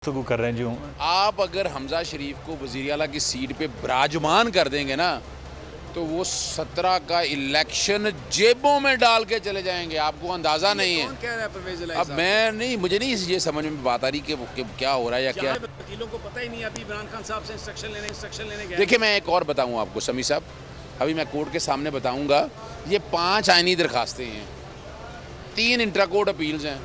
गुफ्तगू कर रहे हैं जो आप अगर हमजा शरीफ को वज़ीर आला की सीट पे विराजमान कर देंगे ना तो वो 17 का इलेक्शन जेबों में डाल के चले जाएंगे, आपको अंदाज़ा नहीं है। कौन कह रहा है परवेज़ इलाही अब साहब? मैं नहीं, मुझे नहीं ये समझ में बात आ रही कि क्या हो रहा है या क्या। वकीलों को पता ही नहीं, अभी इमरान खान साहब से इंस्ट्रक्शन लेने गए। देखिए मैं एक और बताऊं आपको समी साहब, अभी मैं कोर्ट के सामने बताऊंगा। ये 5 आईनी दरखास्तें हैं, 3 इंट्रा कोर्ट अपील्स हैं।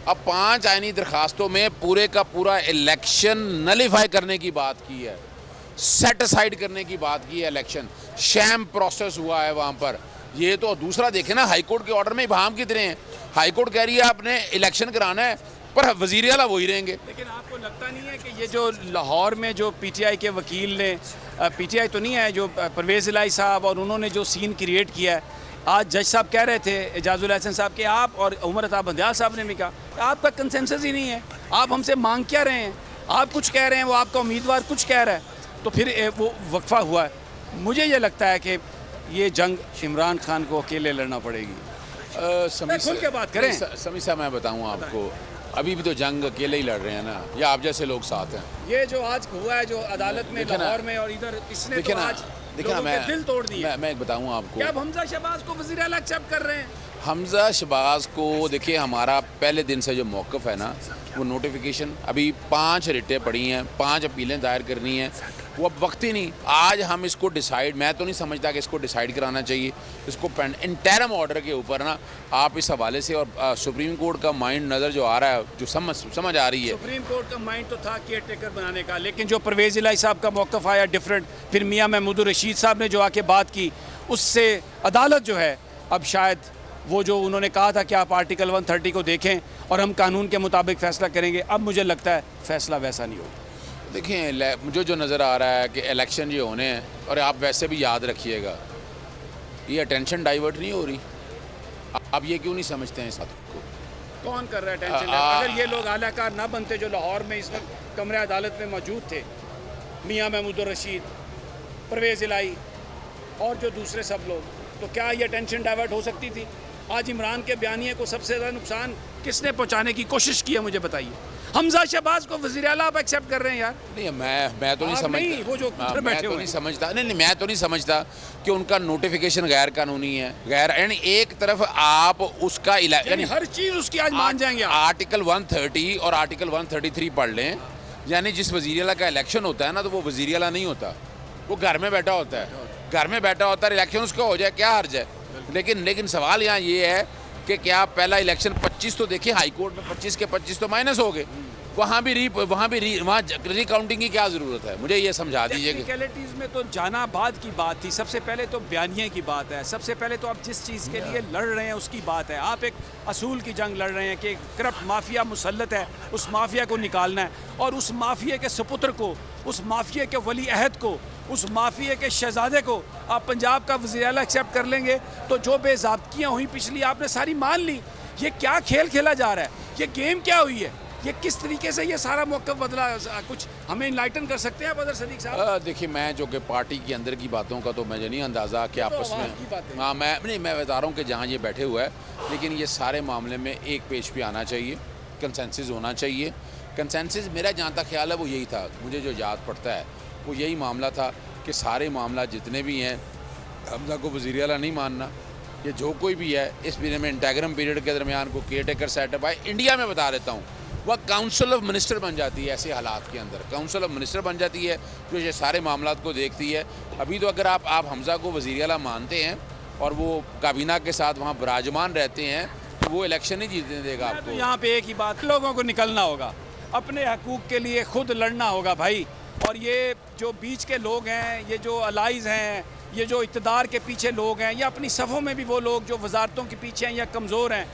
अब 5 आईनी दरखास्तों में पूरे का पूरा इलेक्शन नलीफाई करने की बात की है, सेट असाइड करने की बात की है। इलेक्शन शैम प्रोसेस हुआ है वहाँ पर। ये तो दूसरा देखें ना, हाई कोर्ट के ऑर्डर में इबाहम कितने हैं। हाई कोर्ट कह रही है आपने इलेक्शन कराना है, पर वज़ीर आला वही रहेंगे। लेकिन आपको लगता नहीं है कि ये जो लाहौर में जो पीटीआई के वकील ने, पीटीआई तो नहीं है, जो परवेज़ इलाही साहब, और उन्होंने जो सीन क्रिएट किया है, आज जज साहब कह रहे थे, एजाजुल हसन साहब के, आप और उमर अता बंदयाल साहब ने भी कहा आपका कंसेंसस ही नहीं है, आप हमसे मांग क्या रहे हैं, आप कुछ कह रहे हैं, वो आपका उम्मीदवार कुछ कह रहा है, तो फिर वो वक्फा हुआ है। मुझे ये लगता है कि ये जंग इमरान खान को अकेले लड़ना पड़ेगी। खुल के बात करें। समी साहब मैं बताऊँ आपको, अभी भी तो जंग अकेले ही लड़ रहे हैं ना, या आप जैसे लोग साथ हैं। ये जो आज हुआ है, जो अदालत में लाहौर में और इधर, इसने तो आज लोगों के दिल तोड़ दिए। मैं एक बताऊँ आपको, क्या अब हमजा शहबाज को वज़ीर आला एक्सेप्ट कर रहे हैं? हमजा शहबाज को देखिए, हमारा पहले दिन से जो मौक़िफ़ है ना, वो नोटिफिकेशन, अभी 5 रिटें पड़ी हैं, 5 अपीलें दायर करनी हैं, वो अब वक्त ही नहीं। आज हम इसको डिसाइड, मैं तो नहीं समझता कि इसको डिसाइड कराना चाहिए। इसको इंटरिम ऑर्डर के ऊपर ना आप इस हवाले से, और सुप्रीम कोर्ट का माइंड नज़र जो आ रहा है, जो समझ आ रही है। सुप्रीम कोर्ट का माइंड तो था केयर टेकर बनाने का, लेकिन जो परवेज़ इलाही साहब का मौक़िफ़ आया डिफरेंट, फिर मियाँ महमूदुर रशीद साहब ने जो आके बात की, उससे अदालत जो है अब शायद वो जो उन्होंने कहा था कि आप आर्टिकल 130 को देखें और हम कानून के मुताबिक फ़ैसला करेंगे, अब मुझे लगता है फ़ैसला वैसा नहीं होगा। देखिए मुझे जो नज़र आ रहा है कि इलेक्शन ये होने हैं, और आप वैसे भी याद रखिएगा, ये अटेंशन डाइवर्ट नहीं हो रही। आप ये क्यों नहीं समझते हैं इस बात को? कौन कर रहा है टेंशन? अगर ये लोग आलाकार ना बनते जो लाहौर में इस वक्त कमरे अदालत में मौजूद थे, मियाँ महमूदुर रशीद, परवेज़ इलाही और जो दूसरे सब लोग, तो क्या ये टेंशन डाइवर्ट हो सकती थी? आज इमरान के बयानिए को सबसे ज़्यादा नुकसान किसने पहुंचाने की कोशिश की है, मुझे बताइए। हमजा शहबाज को वज़ीर आला आप एक्सेप्ट कर रहे हैं यार? नहीं, मैं तो नहीं समझता। वो जो मैं तो नहीं समझता, नहीं मैं तो नहीं समझता कि उनका नोटिफिकेशन गैर कानूनी है। यानी एक तरफ आप उसका यानी हर चीज़ उसकी आज मान जाएंगे आप। आर्टिकल 130 और आर्टिकल 133 पढ़ लें, यानी जिस वज़ीर आला का इलेक्शन होता है ना, तो वो वज़ीर आला नहीं होता, वो घर में बैठा होता है। घर में बैठा होता है, इलेक्शन उसका हो जाए, क्या हर्ज है। लेकिन सवाल यहाँ ये है कि क्या पहला इलेक्शन 25 तो देखिए, हाई कोर्ट में 25 के 25 तो माइनस हो गए, वहाँ रिकाउंटिंग की क्या ज़रूरत है, मुझे ये समझा दीजिए। टेक्निकलिटीज़ में तो जाना बाद की बात थी, सबसे पहले तो बयानिए की बात है, सबसे पहले तो आप जिस चीज़ के लिए लड़ रहे हैं उसकी बात है। आप एक असूल की जंग लड़ रहे हैं कि करप्ट माफिया मुसल्लत है, उस माफिया को निकालना है, और उस माफिया के सुपुत्र को, उस माफिया के वली अहद को, उस माफिया के शहजादे को आप पंजाब का वज़ीर आला एक्सेप्ट कर लेंगे, तो जो बेज़ाब्तियाँ हुई पिछली आपने सारी मान ली। ये क्या खेल खेला जा रहा है, ये गेम क्या हुई है, ये किस तरीके से ये सारा मौक़िफ़ बदला, कुछ हमें इनलाइटन कर सकते हैं बदर सदीक साहब? देखिए, मैं जो कि पार्टी के अंदर की बातों का तो मुझे नहीं अंदाज़ा कि आपस में, हाँ मैं बता रहा हूँ कि जहाँ ये बैठे हुए हैं, लेकिन ये सारे मामले में एक पेज पे आना चाहिए, कंसेंसस होना चाहिए। कंसेंसस मेरा जहाँ तक ख्याल है वो यही था, मुझे जो याद पड़ता है वो यही मामला था कि सारे मामला जितने भी हैं, हमजा को वज़ीर आला नहीं मानना, ये जो कोई भी है, इस पीरियड में इंटेग्रम पीरियड के दरमियान को केयर टेकर सेटअप है। इंडिया में बता देता हूँ, वह काउंसिल ऑफ मिनिस्टर बन जाती है। ऐसे हालात के अंदर काउंसिल ऑफ मिनिस्टर बन जाती है, जो ये सारे मामला को देखती है। अभी तो अगर आप हमजा को वज़ीर आला मानते हैं और वो काबीना के साथ वहाँ विराजमान रहते हैं, तो वो इलेक्शन ही जीतने देगा आपको। तो यहाँ पे एक ही बात, लोगों को निकलना होगा, अपने हकूक़ के लिए खुद लड़ना होगा भाई। और ये जो बीच के लोग हैं, ये जो अलाइज़ हैं, ये जो इक़्तिदार के पीछे लोग हैं, या अपनी सफ़ों में भी वो लोग जो वजारतों के पीछे हैं या कमज़ोर हैं,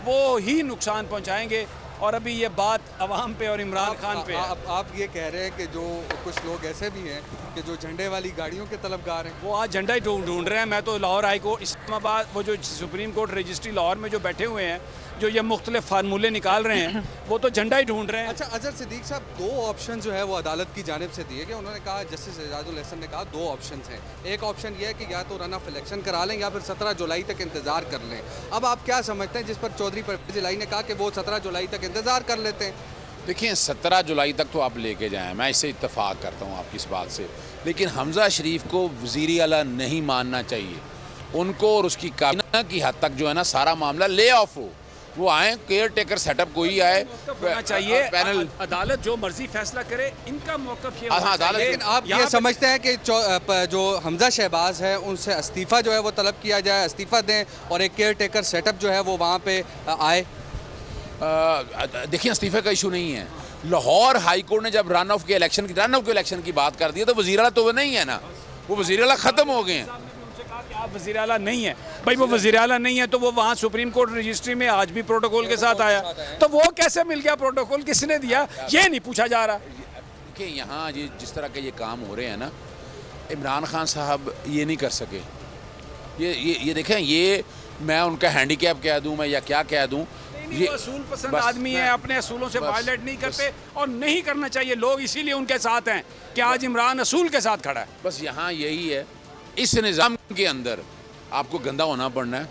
वो ही नुकसान पहुँचाएँगे। और अभी ये बात अवाम पे और इमरान खान पे है। आप ये कह रहे हैं कि जो कुछ लोग ऐसे भी हैं कि जो झंडे वाली गाड़ियों के तलबगार हैं, वो आज झंडा ही ढूंढ रहे हैं। मैं तो लाहौर हाई कोर्ट, इस्लामाबाद, वो जो सुप्रीम कोर्ट रजिस्ट्री लाहौर में जो बैठे हुए हैं, जो ये मुख्तलिफ फार्मूले निकाल रहे हैं, वो तो झंडा ही ढूंढ रहे हैं। अच्छा अजहर सिद्दीक साहब, 2 ऑप्शन जो है वो अदालत की जानिब से दिए गए। उन्होंने कहा, जस्टिस एजाजुल हसन ने कहा 2 ऑप्शन हैं। एक ऑप्शन ये है कि या तो रन ऑफ इलेक्शन करा लें या फिर 17 जुलाई तक इंतज़ार कर लें। अब आप क्या समझते हैं, जिस पर चौधरी परवेज़ इलाही ने कहा कि वो 17 जुलाई तक इंतज़ार कर लेते हैं? देखिए 17 जुलाई तक तो आप लेके जाएं, मैं इससे इत्तेफाक करता हूँ आपकी इस बात से, लेकिन हमज़ा शरीफ को वज़ीर आला नहीं मानना चाहिए। उनको और उसकी काबीना की हद तक जो है ना सारा मामला ले ऑफ हो, वो आए, केयर टेकर सेटअप कोई आए, होना चाहिए पैनल, अदालत जो मर्जी फैसला करे, इनका मौक़िफ़ ये हाँ, होना अदालत- चाहिए। लेकिन आप यहाँ ये पे- समझते हैं कि जो हमजा शहबाज है उनसे इस्तीफ़ा जो है वो तलब किया जाए, इस्तीफ़ा दें और एक केयर टेकर सेटअप जो है वो वहाँ पे आए? देखिए इस्तीफे का इशू नहीं है। लाहौर हाई कोर्ट ने जब रन ऑफ के इलेक्शन की बात कर दी है, तो वज़ीर आला तो वो नहीं है ना, वो वज़ीर आला ख़त्म हो गए हैं। आप वज़ीर आला नहीं है भाई, वो वज़ीर आला नहीं है तो वो वहाँ सुप्रीम कोर्ट रजिस्ट्री में आज भी प्रोटोकॉल के साथ आया, तो वो कैसे मिल गया प्रोटोकॉल, किसने दिया, ये नहीं पूछा जा रहा। कि यहाँ ये जिस तरह के ये काम हो रहे हैं ना, इमरान खान साहब ये नहीं कर सके। ये देखें, ये मैं उनका हैंडीकैप कह दूँ मैं या क्या कह दूँ, ये असूल पसंद आदमी है, अपने असूलों से वायलेट नहीं करते और नहीं करना चाहिए। लोग इसीलिए उनके साथ हैं कि आज इमरान असूल के साथ खड़ा है। बस यहाँ यही है, इस निज़ाम के अंदर आपको गंदा होना पड़ना है,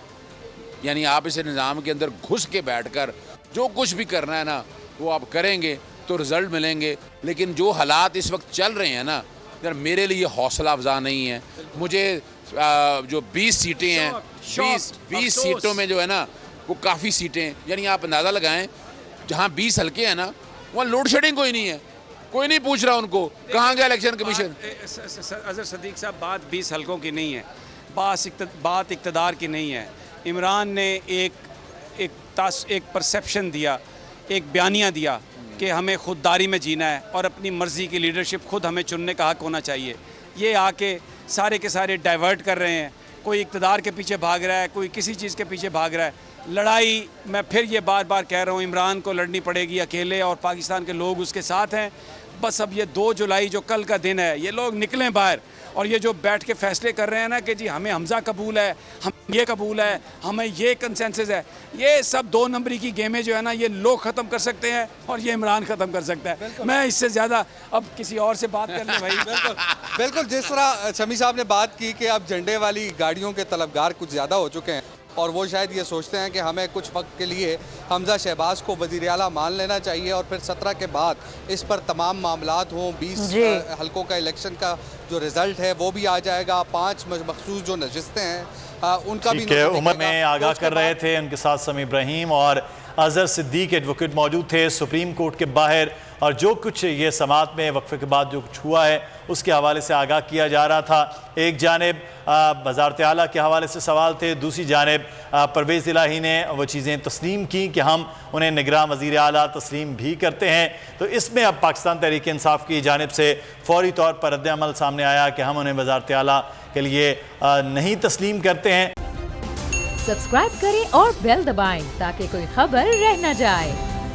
यानी आप इस निज़ाम के अंदर घुस के बैठकर जो कुछ भी करना है ना वो आप करेंगे तो रिज़ल्ट मिलेंगे। लेकिन जो हालात इस वक्त चल रहे हैं ना, यार मेरे लिए हौसला अफजा नहीं है। मुझे जो 20 सीटें हैं, 20 सीटों में जो है ना वो काफ़ी सीटें, यानी आप अंदाज़ा लगाएं, जहाँ 20 हल्के हैं ना वहाँ लोड शेडिंग कोई नहीं है, कोई नहीं पूछ रहा उनको कहाँ गया इलेक्शन कमीशन। अज़हर सदीक साहब, बात 20 हल्कों की नहीं है, बात इक़्तिदार की नहीं है। इमरान ने एक परसेप्शन दिया, एक बयानिया दिया कि हमें खुददारी में जीना है और अपनी मर्ज़ी की लीडरशिप खुद हमें चुनने का हक़ होना चाहिए। ये आके सारे के सारे डाइवर्ट कर रहे हैं, कोई इक़्तिदार के पीछे भाग रहा है, कोई किसी चीज़ के पीछे भाग रहा है। लड़ाई, मैं फिर ये बार बार कह रहा हूँ, इमरान को लड़नी पड़ेगी अकेले और पाकिस्तान के लोग उसके साथ हैं। बस अब ये 2 जुलाई जो कल का दिन है, ये लोग निकलें बाहर और ये जो बैठ के फैसले कर रहे हैं ना कि जी हमें हमज़ा कबूल है, हम ये कबूल है, हमें ये कंसेंसस है, ये सब 2 नंबरी की गेमें जो है ना ये लोग ख़त्म कर सकते हैं और ये इमरान ख़त्म कर सकता है। मैं इससे ज़्यादा अब किसी और से बात कर लें भाई। बिल्कुल, जिस तरह शमी साहब ने बात की कि अब झंडे वाली गाड़ियों के तलबगार कुछ ज़्यादा हो चुके हैं और वो शायद ये सोचते हैं कि हमें कुछ वक्त के लिए हमजा शहबाज को वज़ीर आला मान लेना चाहिए और फिर 17 के बाद इस पर तमाम मामलात हों। 20 हल्कों का इलेक्शन का जो रिज़ल्ट है वो भी आ जाएगा, 5 मखसूस जो नशिस्तें हैं उनका भी उमर में आगाह कर रहे थे। उनके साथ समी इब्राहिम और अज़हर सिद्दीक एडवोकेट मौजूद थे सुप्रीम कोर्ट के बाहर, और जो कुछ ये समात में वक्फे के बाद जो कुछ हुआ है उसके हवाले से आगाह किया जा रहा था। एक जानिब वज़ारत आला के हवाले से सवाल थे, दूसरी जानिब परवेज़ इलाही ने वो चीज़ें तस्लीम की कि हम उन्हें निगरान वज़ीर आला तस्लीम भी करते हैं। तो इसमें अब पाकिस्तान तहरीक इंसाफ की जानिब से फौरी तौर पर रद्द-ए-अमल सामने आया कि हम उन्हें वज़ारत आला के लिए नहीं तस्लीम करते हैं। सब्सक्राइब करें और बेल दबाएं ताकि कोई खबर रह न जाए।